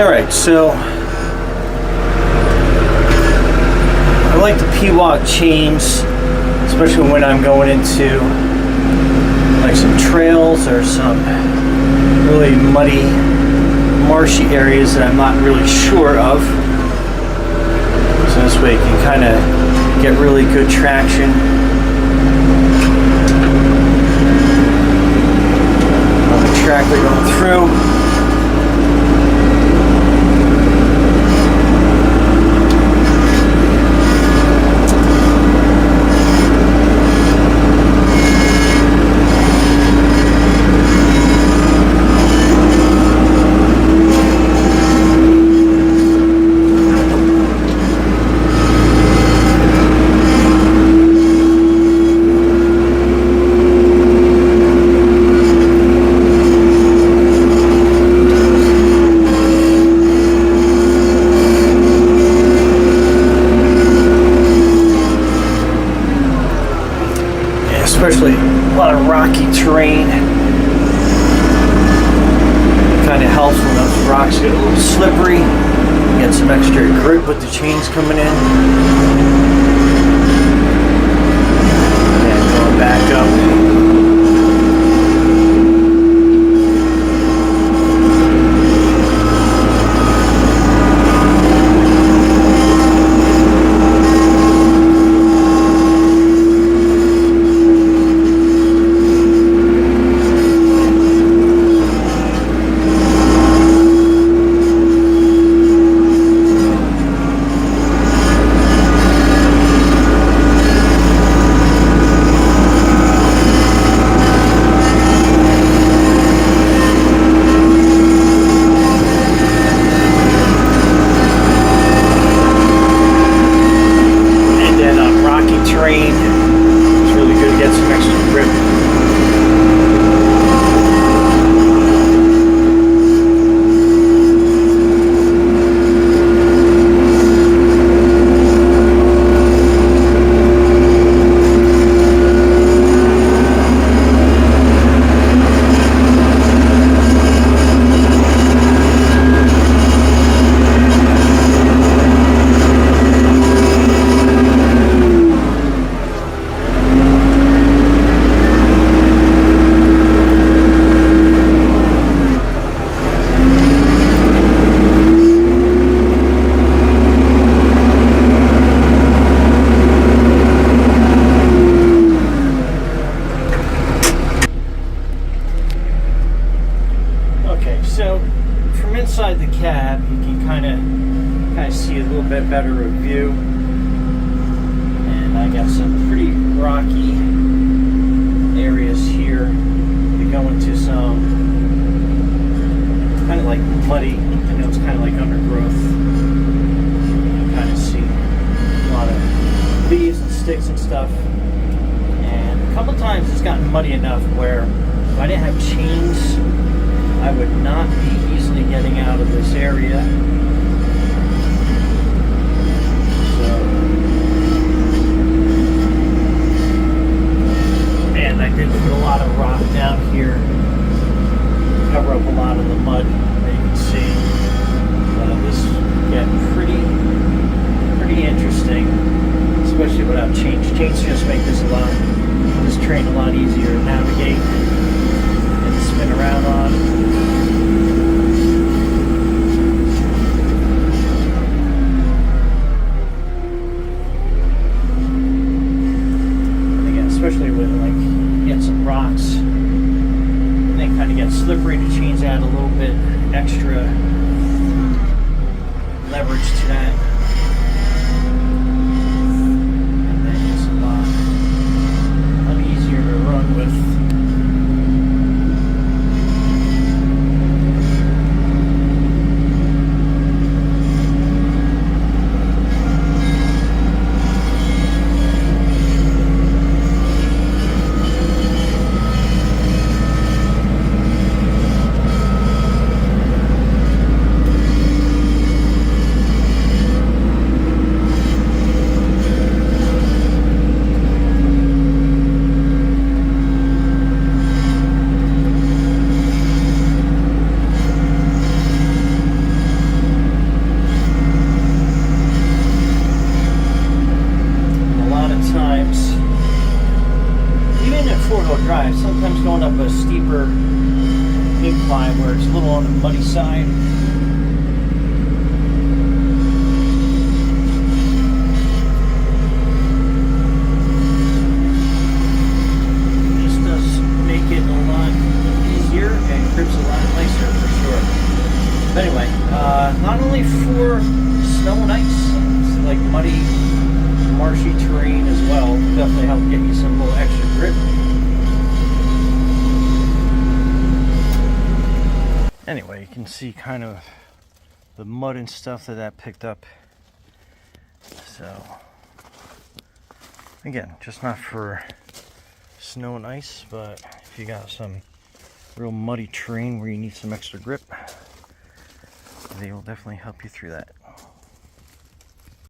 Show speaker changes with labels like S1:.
S1: Alright, so I like the pewag chains, especially when I'm going into like some trails or some really muddy, marshy areas that I'm not really sure of. So this way you can kind of get really good traction. On the tractor going through. Especially a lot of rocky terrain. Kind of helps when those rocks get a little slippery. Get some extra grip with the chains coming in. And going back up. So from inside the cab, you can kind of see a little bit better of view. And I got some pretty rocky areas here. We go into some kind of like muddy. I know it's kind of like undergrowth. You can kind of see a lot of leaves and sticks and stuff. And a couple times it's gotten muddy enough where if I didn't have chains, I would not be easily getting out of this area. And I did put a lot of rock down here, cover up a lot of the mud that you can see. This get pretty interesting, especially without chains. Chains just make this terrain a lot easier to navigate and spin around on. Especially with like get some rocks, and they kind of get slippery. The chains add a little bit extra leverage to that, and then it's a lot easier to run with. side. This does make it a lot easier and grips a lot nicer for sure. But anyway, not only for snow and ice, it's like muddy, marshy terrain as well. Definitely help get you some little extra grip. Anyway, you can see kind of the mud and stuff that picked up. So, again, just not for snow and ice, but if you got some real muddy terrain where you need some extra grip, they will definitely help you through that.